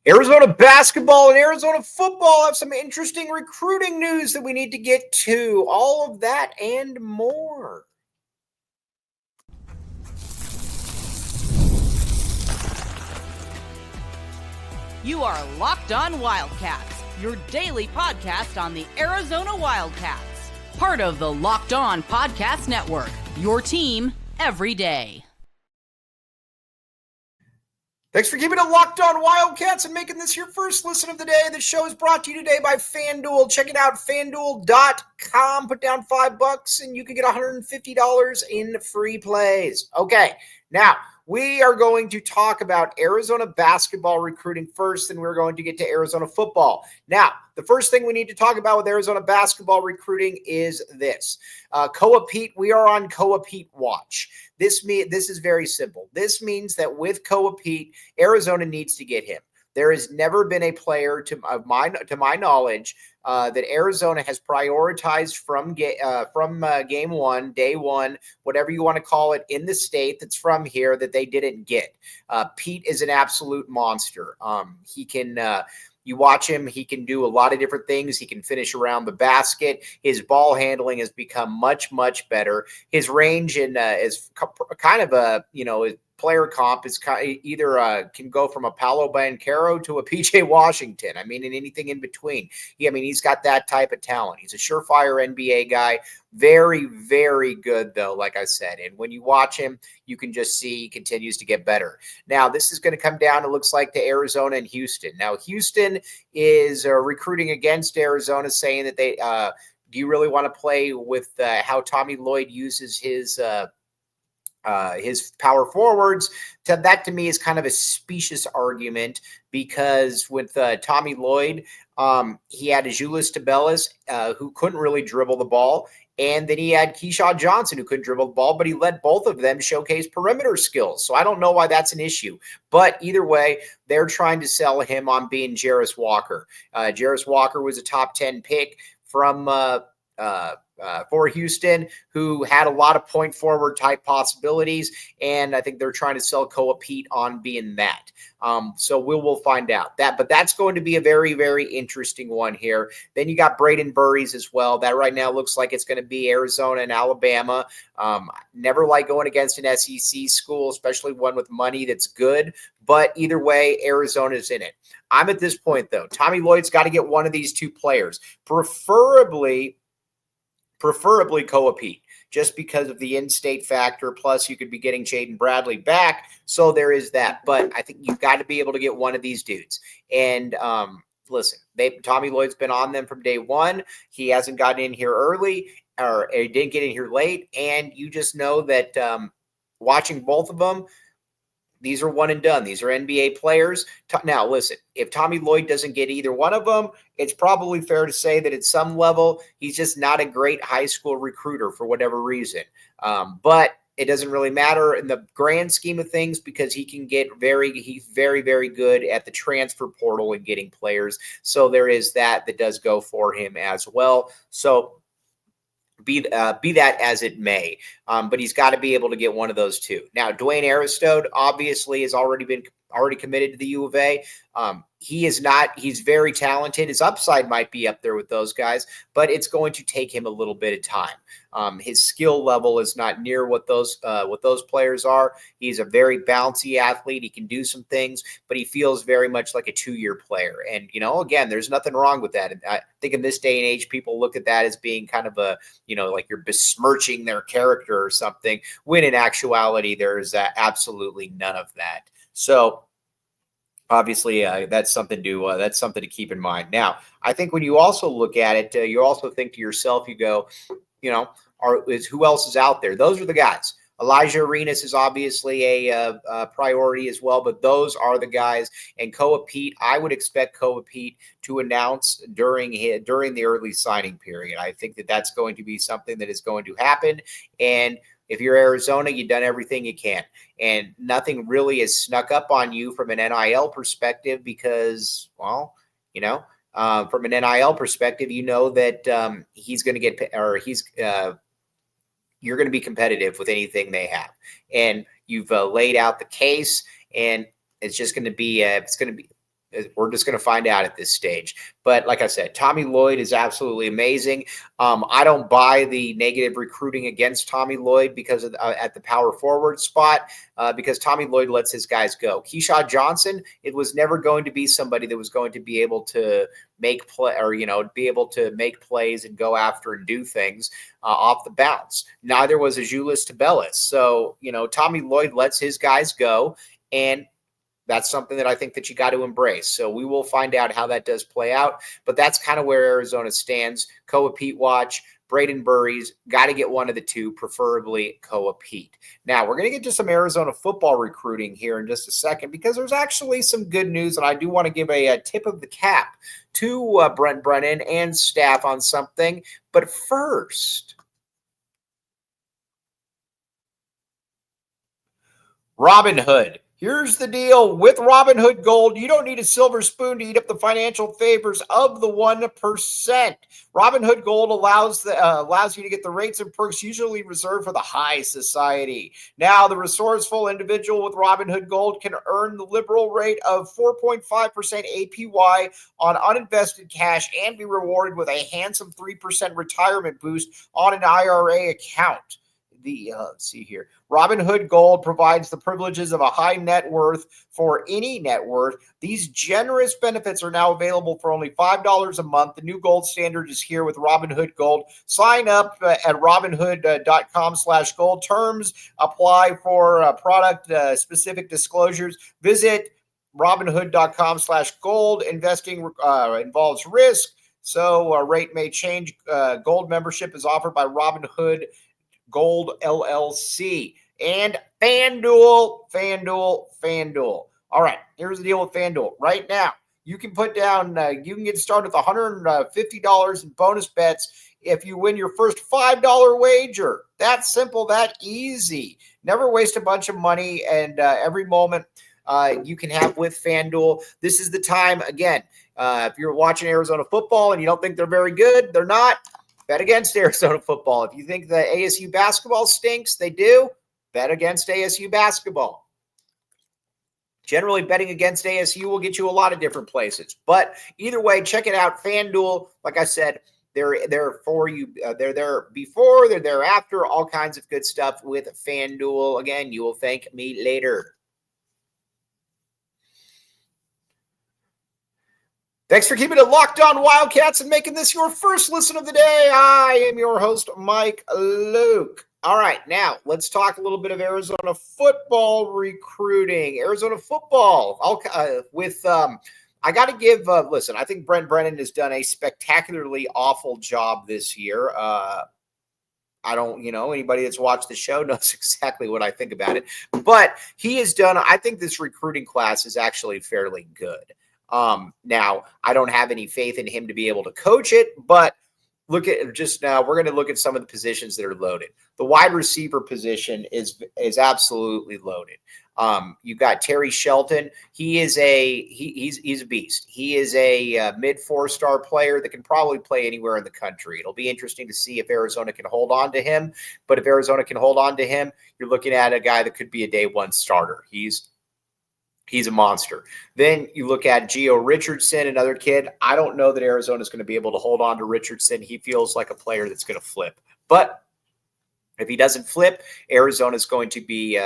Arizona basketball and Arizona football have some interesting recruiting news that we need to get to. All of that and more. You are Locked On Wildcats, your daily podcast on the Arizona Wildcats. Part of the Locked On Podcast Network, your team every day. Thanks for keeping it locked on Wildcats and making this your first listen of the day. The show is brought to you today by FanDuel. Check it out, FanDuel.com. Put down $5 and you can get $150 in free plays. Okay, now we are going to talk about Arizona basketball recruiting first, and we're going to get to Arizona football. Now, the first thing we need to talk about with Arizona basketball recruiting is this. Peat, we are on Peat watch. This is very simple. This means that with Peat, Arizona needs to get him. There has never been a player, to my knowledge, that Arizona has prioritized from game one, day one, whatever you want to call it, in the state that's from here that they didn't get. Peat is an absolute monster. He can. You watch him, he can do a lot of different things. He can finish around the basket. His ball handling has become much, much better. His range is kind of a, player comp is either can go from a Paolo Banchero to a PJ Washington. I mean, and anything in between. He's got that type of talent. He's a surefire NBA guy. Very, very good, though, like I said. And when you watch him, you can just see he continues to get better. Now, this is going to come down, it looks like, to Arizona and Houston. Now, Houston is recruiting against Arizona, saying that they do you really want to play with how Tommy Lloyd uses his power forwards? That to me is kind of a specious argument, because with Tommy Lloyd, he had Julius Tabelis, who couldn't really dribble the ball. And then he had Keyshawn Johnson, who couldn't dribble the ball, but he let both of them showcase perimeter skills. So I don't know why that's an issue. But either way, they're trying to sell him on being Jarris Walker. Jarris Walker was a top 10 pick from for Houston, who had a lot of point forward type possibilities. And I think they're trying to sell Peat on being that. So we'll find out that, but that's going to be a very, very interesting one here. Then you got Brayden Burries as well. That right now looks like it's going to be Arizona and Alabama. Never like going against an SEC school, especially one with money that's good. But either way, Arizona's in it. I'm at this point, though. Tommy Lloyd's got to get one of these two players, preferably Peat, just because of the in-state factor. Plus, you could be getting Jaden Bradley back, so there is that. But I think you've got to be able to get one of these dudes. And listen, Tommy Lloyd's been on them from day one. He hasn't gotten in here early, or he didn't get in here late. And you just know that watching both of them, these are one and done. These are NBA players. Now, listen, if Tommy Lloyd doesn't get either one of them, it's probably fair to say that at some level, he's just not a great high school recruiter for whatever reason. But it doesn't really matter in the grand scheme of things, because he's very, very good at the transfer portal and getting players. So there is that does go for him as well. So be that as it may, but he's got to be able to get one of those two. Now, Dwayne Aristode obviously has already committed to the U of A. He's very talented. His upside might be up there with those guys, but it's going to take him a little bit of time. His skill level is not near what those players are. He's a very bouncy athlete. He can do some things, but he feels very much like a 2-year player. And, again, there's nothing wrong with that. And I think in this day and age, people look at that as being kind of a, like you're besmirching their character or something, when in actuality, there's absolutely none of that. So obviously, that's something to keep in mind. Now, I think when you also look at it, you also think to yourself, you go, who else is out there? Those are the guys. Elijah Arenas is obviously a priority as well, but those are the guys. And Peat, I would expect Peat to announce during the early signing period. I think that's going to be something that is going to happen. And if you're Arizona, you've done everything you can, and nothing really has snuck up on you from an NIL perspective, because, from an NIL perspective, that he's going to get, or you're going to be competitive with anything they have, and you've laid out the case, and it's just going to be We're just going to find out at this stage. But like I said, Tommy Lloyd is absolutely amazing. I don't buy the negative recruiting against Tommy Lloyd because of at the power forward spot, because Tommy Lloyd lets his guys go. Keyshawn Johnson, it was never going to be somebody that was going to be able to make play or, be able to make plays and go after and do things off the bounce. Neither was Azuolas Tubelis. So, Tommy Lloyd lets his guys go, and that's something that I think that you got to embrace. So we will find out how that does play out. But that's kind of where Arizona stands. Koa Peat watch, Brayden Burries, got to get one of the two, preferably Koa Peat. Now, we're going to get to some Arizona football recruiting here in just a second, because there's actually some good news, and I do want to give a tip of the cap to Brent, Brennan, and staff on something. But first, Robinhood. Here's the deal with Robinhood Gold. You don't need a silver spoon to eat up the financial favors of the 1%. Robinhood Gold allows you to get the rates and perks usually reserved for the high society. Now, the resourceful individual with Robinhood Gold can earn the liberal rate of 4.5% APY on uninvested cash and be rewarded with a handsome 3% retirement boost on an IRA account. Let's see here. Robinhood Gold provides the privileges of a high net worth for any net worth. These generous benefits are now available for only $5 a month. The new gold standard is here with Robinhood Gold. Sign up at robinhood.com/gold. Terms apply for product specific disclosures. Visit robinhood.com/gold. Investing involves risk, so a rate may change. Gold membership is offered by Robinhood Gold LLC and FanDuel. All right, here's the deal with FanDuel. Right now, you can put down, you can get started with $150 in bonus bets if you win your first $5 wager. That simple, that easy. Never waste a bunch of money, and every moment you can have with FanDuel. This is the time, again, if you're watching Arizona football and you don't think they're very good, they're not. Bet against Arizona football. If you think the ASU basketball stinks, they do. Bet against ASU basketball. Generally, betting against ASU will get you a lot of different places. But either way, check it out. FanDuel, like I said, they're there for you. They're there before, they're there after, all kinds of good stuff with FanDuel. Again, you will thank me later. Thanks for keeping it locked on Wildcats and making this your first listen of the day. I am your host, Mike Luke. All right, now let's talk a little bit of Arizona football recruiting. Arizona football. I got to give, listen, I think Brennan has done a spectacularly awful job this year. I don't, anybody that's watched the show knows exactly what I think about it. But he has done, I think this recruiting class is actually fairly good. Now, I don't have any faith in him to be able to coach it, but look at just now, we're going to look at some of the positions that are loaded. The wide receiver position is absolutely loaded. You've got Terry Shelton. He's a beast. He is a mid 4-star player that can probably play anywhere in the country. It'll be interesting to see if Arizona can hold on to him. But if Arizona can hold on to him, you're looking at a guy that could be a day one starter. He's a monster. Then you look at Gio Richardson, another kid. I don't know that Arizona is going to be able to hold on to Richardson. He feels like a player that's going to flip. But if he doesn't flip, Arizona's going to be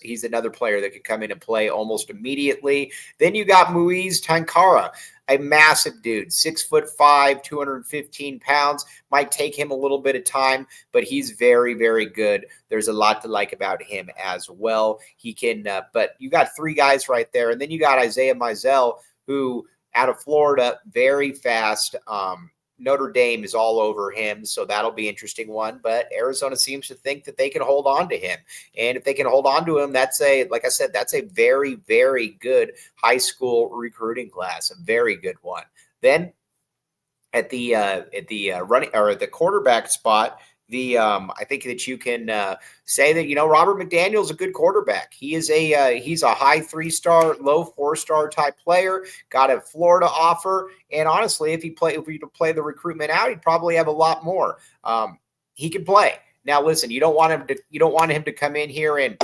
he's another player that could come in and play almost immediately. Then you got Muiz Tankara, a massive dude, 6'5", 215 pounds. Might take him a little bit of time, but he's very, very good. There's a lot to like about him as well. He can, but you got 3 guys right there. And then you got Isaiah Mizell, who out of Florida, very fast. Notre Dame is all over him, so that'll be an interesting one. But Arizona seems to think that they can hold on to him. And if they can hold on to him, like I said, that's a very, very good high school recruiting class, a very good one. Then at the running or the quarterback spot, I think that you can say that, Robert McDaniel's a good quarterback. He's a high 3-star, low 4-star type player, got a Florida offer. And honestly, if you play the recruitment out, he'd probably have a lot more. He can play. Now, listen, you don't want him to come in here and,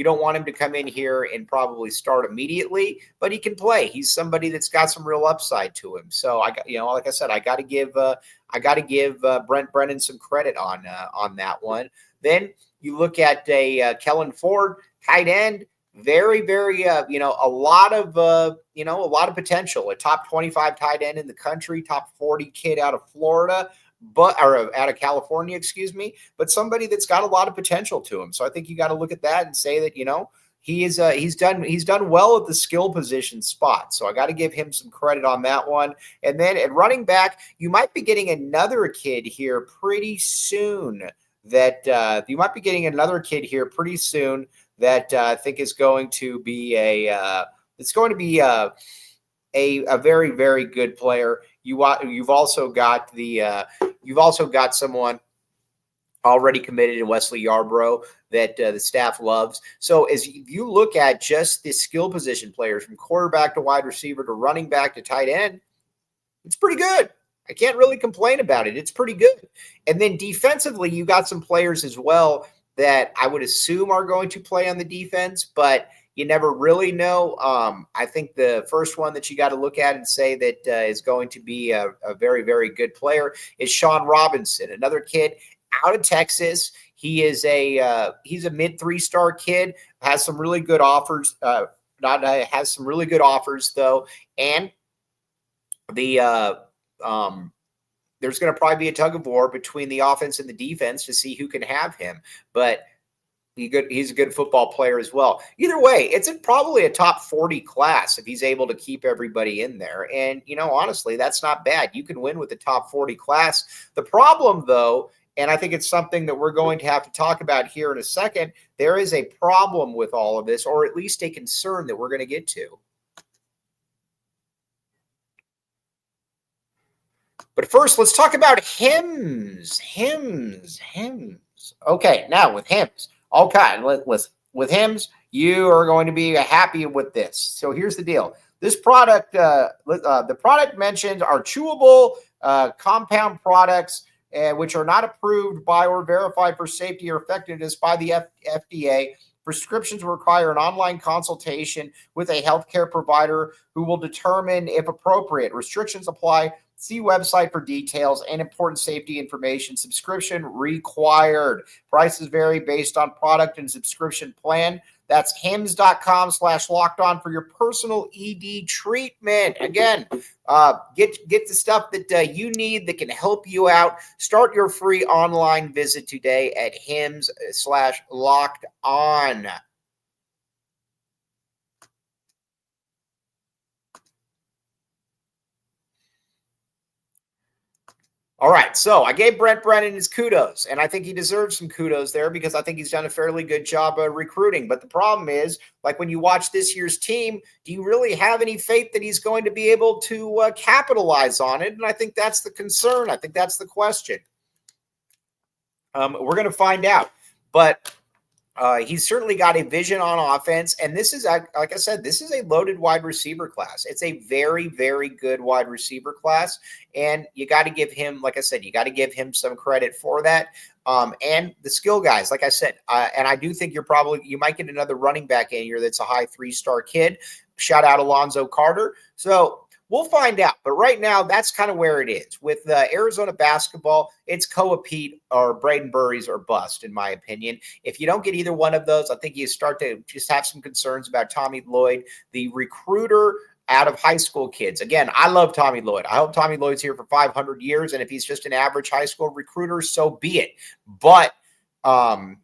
You don't want him to come in here and probably start immediately, but he can play. He's somebody that's got some real upside to him. So I got, like I said, I got to give Brennan some credit on that one. Then you look at a Kellen Ford, tight end. Very, very, a lot of potential. A top 25 tight end in the country, top 40 kid out of Florida, or out of California, excuse me. But somebody that's got a lot of potential to him. So I think you got to look at that and say that he's done well at the skill position spot. So I got to give him some credit on that one. And then at running back, you might be getting another kid here pretty soon. That I think is going to be a very, very good player. You've also got someone already committed in Wesley Yarbrough that the staff loves. So as you look at just the skill position players from quarterback to wide receiver to running back to tight end, it's pretty good. I can't really complain about it. It's pretty good. And then defensively, you got some players as well that I would assume are going to play on the defense, but you never really know. I think the first one that you got to look at and say that is going to be a very, very good player is Sean Robinson, another kid out of Texas. He's a mid 3-star kid, has some really good offers. Has some really good offers though, and there's going to probably be a tug of war between the offense and the defense to see who can have him. But he's a good football player as well. Either way, it's probably a top 40 class if he's able to keep everybody in there. And, honestly, that's not bad. You can win with the top 40 class. The problem, though, and I think it's something that we're going to have to talk about here in a second, there is a problem with all of this, or at least a concern that we're going to get to. But first, let's talk about hymns. Okay, now with hymns. Okay, listen. With hymns, you are going to be happy with this. So here's the deal. This product, the product mentioned are chewable compound products, which are not approved by or verified for safety or effectiveness by the FDA. Prescriptions require an online consultation with a healthcare provider who will determine if appropriate. Restrictions apply. See website for details and important safety information. Subscription required. Prices vary based on product and subscription plan. That's hims.com/lockedon for your personal ED treatment. Again, get the stuff that you need that can help you out. Start your free online visit today at hims/lockedon. All right, so I gave Brennan his kudos, and I think he deserves some kudos there because I think he's done a fairly good job of recruiting. But the problem is, like when you watch this year's team, do you really have any faith that he's going to be able to capitalize on it? And I think that's the concern. I think that's the question. We're going to find out. But he's certainly got a vision on offense. And this is, like I said, this is a loaded wide receiver class. It's a very, very good wide receiver class. And you got to give him, like I said, you got to give him some credit for that. And the skill guys, like I said, and I do think you might get another running back in here that's a high 3-star kid. Shout out Alonzo Carter. So we'll find out. But right now, that's kind of where it is. With Arizona basketball, it's Peat or Brayden Burries or bust, in my opinion. If you don't get either one of those, I think you start to just have some concerns about Tommy Lloyd, the recruiter out of high school kids. Again, I love Tommy Lloyd. I hope Tommy Lloyd's here for 500 years. And if he's just an average high school recruiter, so be it. But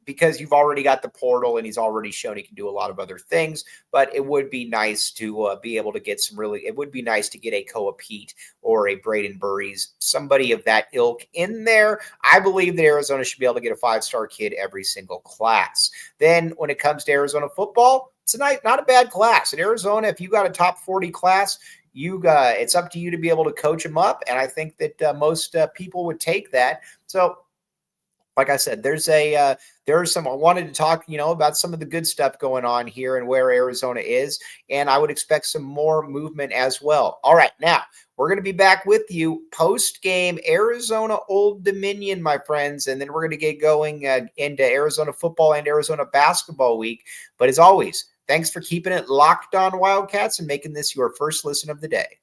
because you've already got the portal and he's already shown he can do a lot of other things, but it would be nice to be able to get it would be nice to get a Peat or a Brayden Burries, somebody of that ilk in there. I believe that Arizona should be able to get a 5-star kid every single class. Then when it comes to Arizona football, it's not a bad class. In Arizona, if you got a top 40 class, it's up to you to be able to coach them up. And I think that most people would take that. So like I said, I wanted to talk, about some of the good stuff going on here and where Arizona is, and I would expect some more movement as well. All right, now We're going to be back with you post-game Arizona Old Dominion, my friends, and then we're going to get going into Arizona football and Arizona basketball week. But as always, thanks for keeping it locked on Wildcats and making this your first listen of the day.